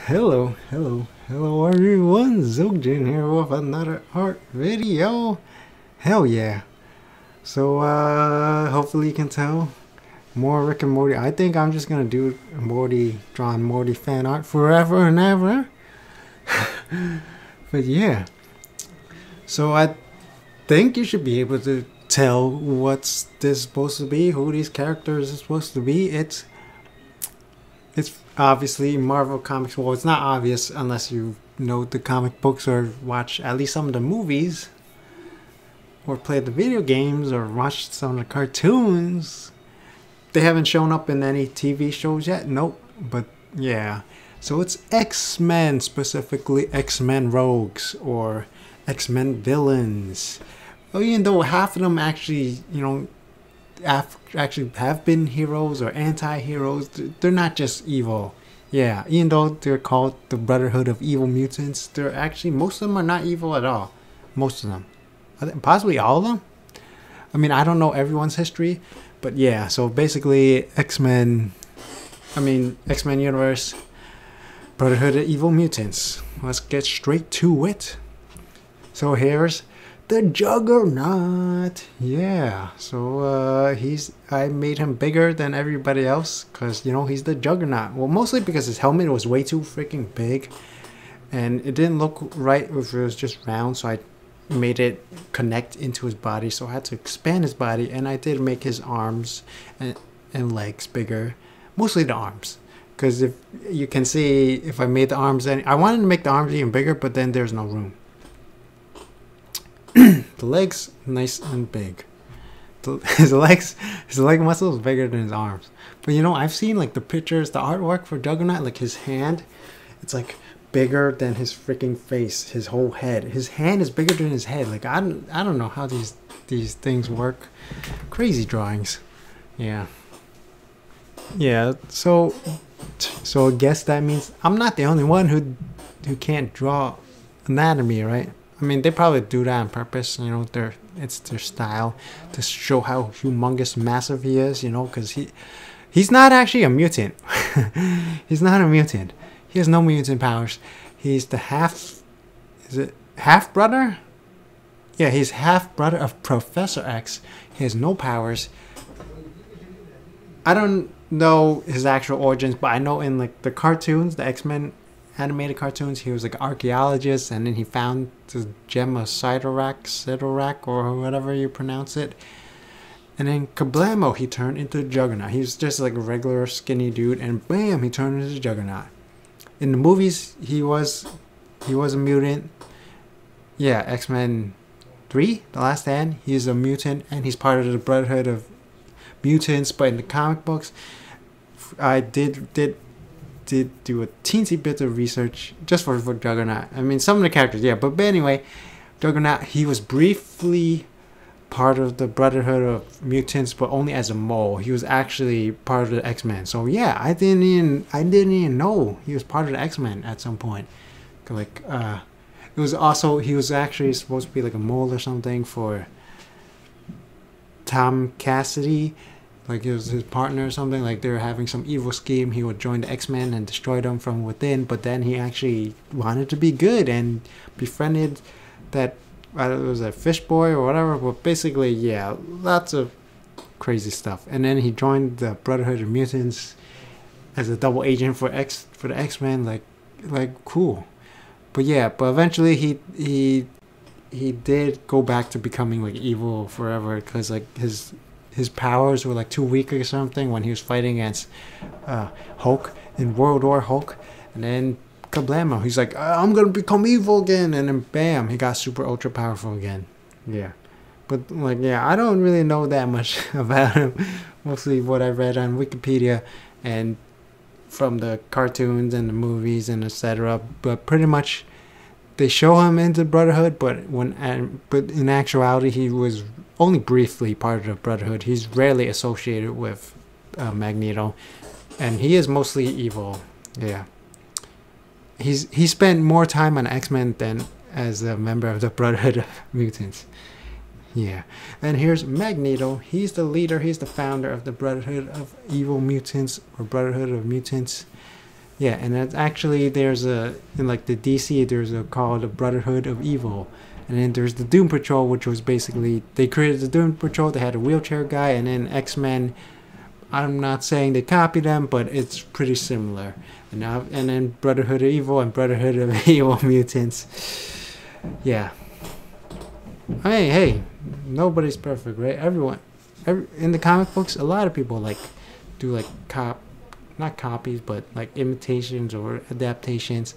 Hello everyone, Ziljin here with another art video. Hell yeah. So hopefully you can tell more Rick and Morty. I think I'm just gonna do Morty, drawn Morty fan art forever and ever. But yeah. So I think you should be able to tell what's this supposed to be, who these characters are supposed to be. It's obviously Marvel Comics. Well, it's not obvious unless you know the comic books or watch at least some of the movies or play the video games or watch some of the cartoons. They haven't shown up in any TV shows yet. Nope. But yeah. So it's X-Men, specifically X-Men Rogues or X-Men Villains. Well, even though half of them actually, actually have been heroes or anti-heroes, they're not just evil. Yeah, even though they're called the Brotherhood of Evil Mutants, they're actually, most of them are not evil at all. Most of them. Possibly all of them? I mean, I don't know everyone's history, but yeah, so basically X-Men Universe, Brotherhood of Evil Mutants. Let's get straight to it. So here's the Juggernaut. Yeah, so I made him bigger than everybody else because he's the Juggernaut. Well, mostly because his helmet was way too freaking big and it didn't look right if it was just round, so I made it connect into his body, so I had to expand his body, and I did make his arms and legs bigger, mostly the arms, because if you can see, if I made the arms, I wanted to make the arms even bigger, but then there's no room. The legs nice and big. His leg muscle is bigger than his arms. But I've seen like the pictures, the artwork for Juggernaut, like his hand, it's like bigger than his freaking face, his whole head. His hand is bigger than his head. Like I don't know how these things work. Crazy drawings. Yeah. Yeah, so I guess that means I'm not the only one who can't draw anatomy, right? I mean, they probably do that on purpose, it's their style to show how humongous, massive he is, because he's not actually a mutant. He's not a mutant. He has no mutant powers. He's the half-brother? Yeah, he's half-brother of Professor X. He has no powers. I don't know his actual origins, but I know in like the cartoons, the X-Men animated cartoons, he was like an archaeologist, and then he found the gem of Sidorak, or whatever you pronounce it. And then kablamo, he turned into Juggernaut. He was just like a regular skinny dude, and bam, he turned into Juggernaut. In the movies, he was a mutant. Yeah, X-Men 3, The Last Stand, he's a mutant, and he's part of the Brotherhood of Mutants. But in the comic books, I did do a teensy bit of research just for Juggernaut. I mean, some of the characters, yeah, but anyway, Juggernaut, he was briefly part of the Brotherhood of Mutants, but only as a mole. He was actually part of the X-Men. So yeah, I didn't even know he was part of the X-Men at some point. Like, it was also, he was actually supposed to be like a mole or something for Tom Cassidy. Like it was his partner or something, like they were having some evil scheme. He would join the X-Men and destroy them from within, but then he actually wanted to be good and befriended that, it was a fish boy or whatever, but basically, yeah, lots of crazy stuff. And then he joined the Brotherhood of Mutants as a double agent for the X-Men, like cool. But yeah, but eventually he did go back to becoming like evil forever, because like his powers were like too weak or something when he was fighting against Hulk in World War Hulk. And then kablamo, he's like, I'm gonna become evil again, and then bam, he got super ultra powerful again. Yeah, but like, yeah, I don't really know that much about him. Mostly what I read on Wikipedia and from the cartoons and the movies and etc. But pretty much they show him in the Brotherhood, but in actuality he was only briefly part of the Brotherhood. He's rarely associated with Magneto, and he is mostly evil. Yeah, he spent more time on X-Men than as a member of the Brotherhood of Mutants. Yeah, and here's Magneto. He's the leader. He's the founder of the Brotherhood of Evil Mutants, or Brotherhood of Mutants. Yeah, and it's actually there's a in like the DC there's a called the Brotherhood of Evil, and then there's the Doom Patrol, which was basically they created the Doom Patrol. They had a wheelchair guy, and then X-Men. I'm not saying they copy them, but it's pretty similar. And now and then Brotherhood of Evil and Brotherhood of Evil Mutants. Yeah. Hey, nobody's perfect, right? In the comic books, a lot of people like do like not copies, but like imitations or adaptations.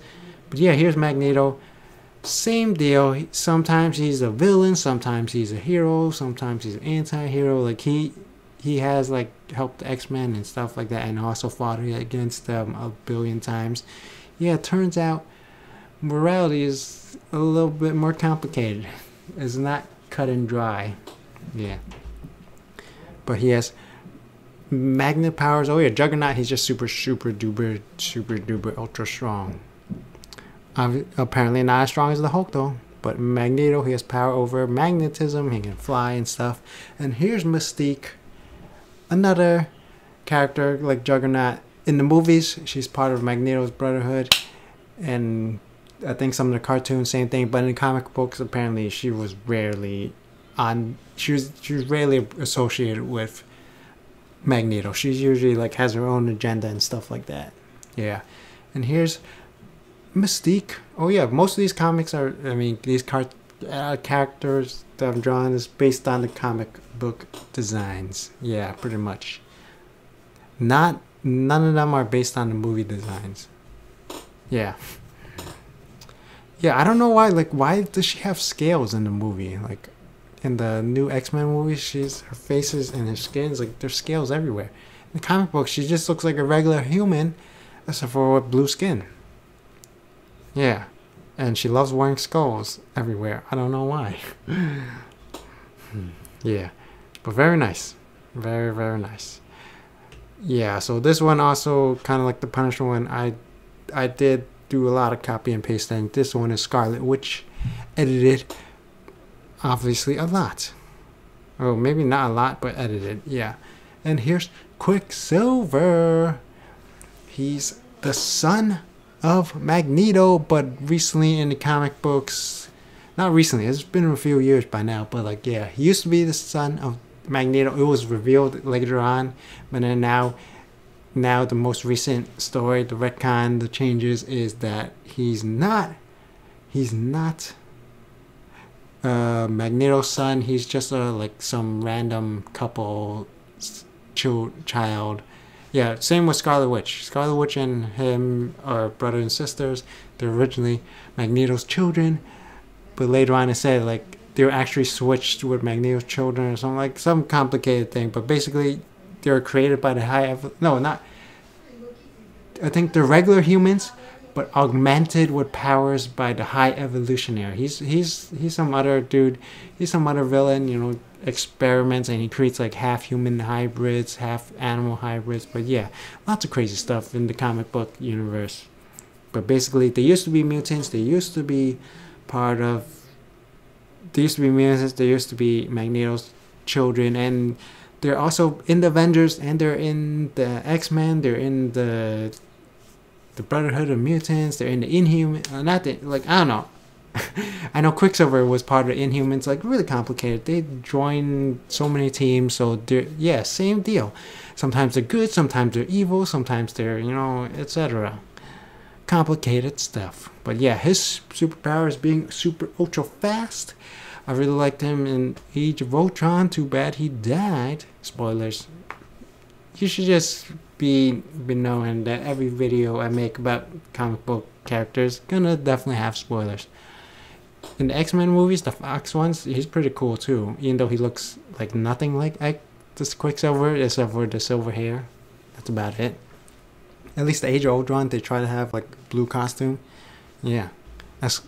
But yeah, here's Magneto. Same deal. Sometimes he's a villain, sometimes he's a hero, sometimes he's an anti-hero. Like he has like helped the X-Men and stuff like that, and also fought against them a billion times. Yeah, it turns out morality is a little bit more complicated. It's not cut and dry. Yeah. But he has magnet powers. Oh yeah, Juggernaut, he's just super duper ultra strong. Apparently not as strong as the Hulk though. But Magneto, he has power over magnetism. He can fly and stuff. And here's Mystique, another character like Juggernaut. In the movies, she's part of Magneto's Brotherhood, and I think some of the cartoons, same thing. But in the comic books, apparently she was rarely rarely associated with Magneto. She's usually like has her own agenda and stuff like that. Yeah. And here's Mystique. Oh yeah, most of these comics are, I mean, these characters that I'm drawing is based on the comic book designs. Yeah, pretty much. None of them are based on the movie designs. Yeah. Yeah, I don't know why. Like, why does she have scales in the movie? Like, in the new X-Men movie, her faces and her skin's like there's scales everywhere. In the comic book, she just looks like a regular human, except for blue skin. Yeah, and she loves wearing skulls everywhere. I don't know why. Yeah, but very nice, very nice. Yeah, so this one also kind of like the Punisher one. I did do a lot of copy and pasting. This one is Scarlet Witch, edited. Obviously a lot. Oh, maybe not a lot, but edited. Yeah. And here's Quicksilver. He's the son of Magneto, but recently in the comic books, not recently, it's been a few years by now, but like, yeah, he used to be the son of Magneto. It was revealed later on, but then now the most recent story, the retcon, the changes is that he's not Magneto's son. He's just like some random couple child. Yeah, same with Scarlet Witch. Scarlet Witch and him are brother and sisters. They're originally Magneto's children, but later on it said like they were actually switched with Magneto's children or something, like some complicated thing. But basically, they were created by the I think they're regular humans, but augmented with powers by the High Evolutionary. He's some other dude. He's some other villain, you know, experiments, and he creates like half human hybrids, half animal hybrids. But yeah, lots of crazy stuff in the comic book universe. But basically, they used to be mutants. They used to be mutants. They used to be Magneto's children, and they're also in the Avengers, and they're in the X-Men. They're in the Brotherhood of Mutants. They're in the Inhuman. I don't know. I know Quicksilver was part of the Inhumans. Like, really complicated. They join so many teams. So they're same deal. Sometimes they're good. Sometimes they're evil. Sometimes they're etc. Complicated stuff. But yeah, his superpower is being super ultra fast. I really liked him in Age of Ultron. Too bad he died. Spoilers. You should just be knowing that every video I make about comic book characters gonna definitely have spoilers. In the X-Men movies, the Fox ones, he's pretty cool too. Even though he looks like nothing like this Quicksilver, except for the silver hair. That's about it. At least the Age of Ultron, they try to have like blue costume. Yeah, it's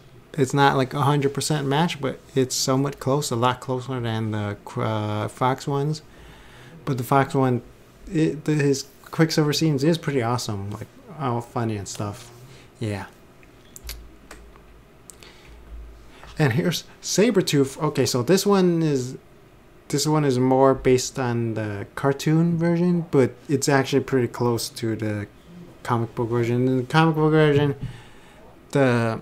not like 100% match, but it's somewhat close, a lot closer than the Fox ones. But the Fox one, his Quicksilver scenes is pretty awesome, like all funny and stuff. Yeah. And here's Sabretooth. Okay, so this one is more based on the cartoon version, but it's actually pretty close to the comic book version. In the comic book version, the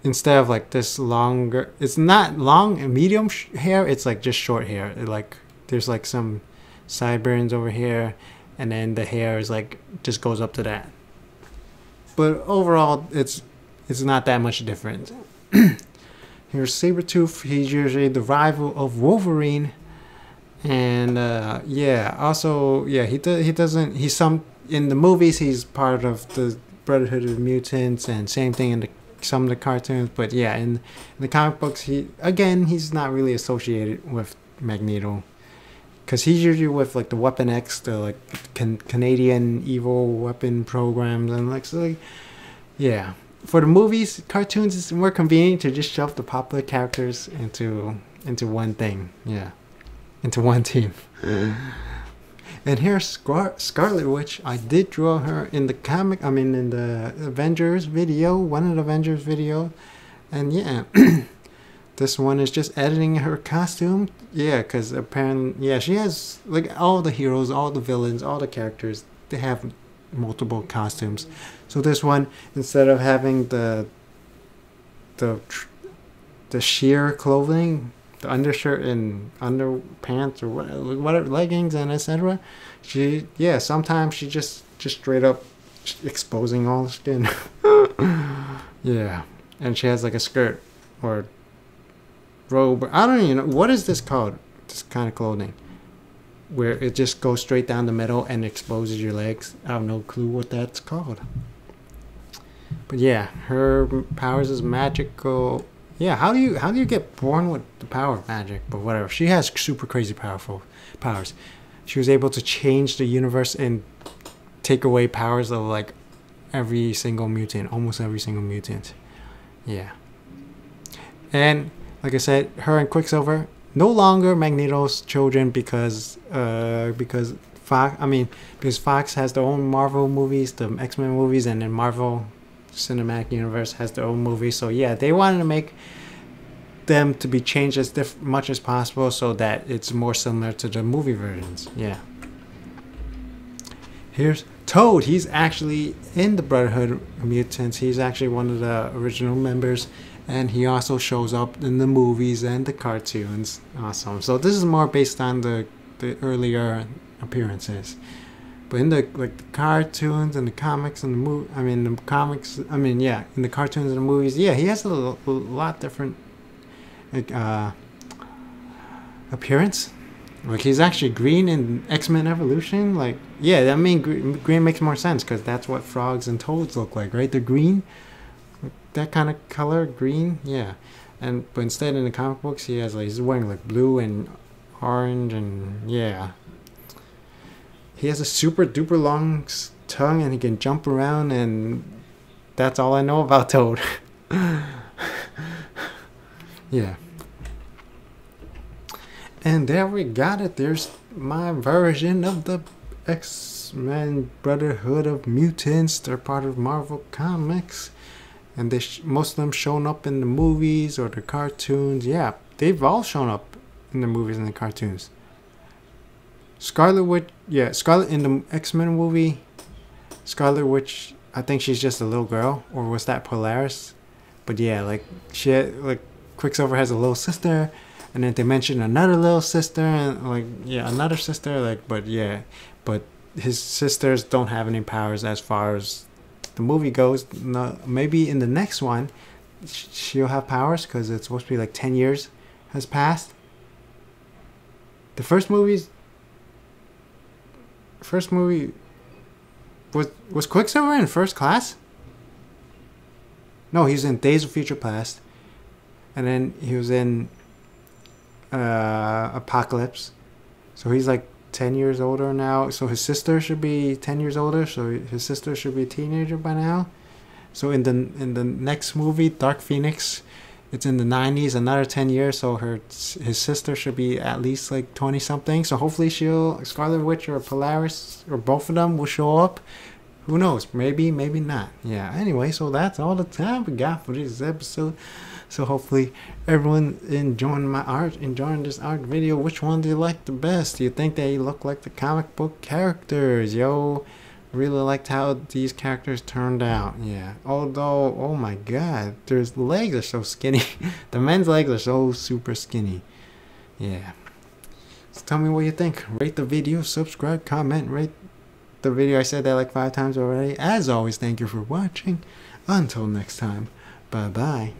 instead of like this longer, it's not long and medium hair. It's like just short hair. Like there's like some sideburns over here, and then the hair is like just goes up to that. But overall, it's not that much different. Here's Sabretooth. He's usually the rival of Wolverine. And yeah, also yeah, he doesn't. He's some in the movies. He's part of the Brotherhood of Mutants, and same thing in some of the cartoons. But yeah, in the comic books, he's not really associated with Magneto, because he's usually with like the Weapon X, the like Canadian evil weapon programs, and like so. Like, yeah, for the movies, cartoons, it's more convenient to just shove the popular characters into one thing. Yeah. Into one team. And here's Scarlet Witch. I did draw her in the comic. I mean, in the Avengers video, one of the Avengers video, and yeah, this one is just editing her costume. Yeah, because apparently, yeah, she has like all the heroes, all the villains, all the characters. They have multiple costumes. So this one, instead of having the sheer clothing, the undershirt and underpants or whatever, leggings and etc. Sometimes she just straight up exposing all the skin. Yeah, and she has like a skirt or robe. I don't even know what is this called. This kind of clothing where it just goes straight down the middle and exposes your legs. I have no clue what that's called. But yeah, her powers is magical. Yeah, how do you get born with the power of magic? But whatever. She has super crazy powerful powers. She was able to change the universe and take away powers of like every single mutant, almost every single mutant. Yeah. And like I said, her and Quicksilver no longer Magneto's children because Fox has their own Marvel movies, the X-Men movies, and then Marvel Cinematic Universe has their own movies. So yeah, they wanted to make them to be changed as much as possible so that it's more similar to the movie versions. Yeah. Here's Toad. He's actually in the Brotherhood of Mutants. He's actually one of the original members, and he also shows up in the movies and the cartoons. Awesome. So this is more based on the earlier appearances. But in the cartoons and the comics and in the cartoons and the movies, yeah, he has a lot different appearance. Like he's actually green in X-Men Evolution. Like yeah, I mean green makes more sense because that's what frogs and toads look like, right? They're green, that kind of color, green. Yeah, but instead in the comic books he's wearing like blue and orange and yeah. He has a super duper long tongue and he can jump around, and that's all I know about Toad. Yeah. And there we got it. There's my version of the X-Men Brotherhood of Mutants. They're part of Marvel Comics. And most of them shown up in the movies or the cartoons. Yeah, they've all shown up in the movies and the cartoons. Scarlet Witch, yeah, Scarlet in the X-Men movie, Scarlet Witch, I think she's just a little girl, or was that Polaris? But yeah, like Quicksilver has a little sister, and then they mention another little sister, and like yeah, another sister, but his sisters don't have any powers as far as the movie goes. No, maybe in the next one, she'll have powers because it's supposed to be like 10 years has passed. The first movie was Quicksilver in First Class? No, he's in Days of Future Past, and then he was in Apocalypse. So he's like 10 years older now. So his sister should be 10 years older. So his sister should be a teenager by now. So in the next movie, Dark Phoenix, it's in the 90s, another 10 years, so his sister should be at least like 20 something. So hopefully Scarlet Witch or Polaris or both of them will show up. Who knows? Maybe, maybe not. Yeah. Anyway, so that's all the time we got for this episode. So hopefully everyone enjoying this art video. Which one do you like the best? Do you think they look like the comic book characters? Yo, Really liked how these characters turned out. Yeah. Although, oh my god, their legs are so skinny. The men's legs are so super skinny. Yeah. So tell me what you think. Rate the video, subscribe, comment, rate the video. I said that like 5 times already. As always, thank you for watching. Until next time, bye bye.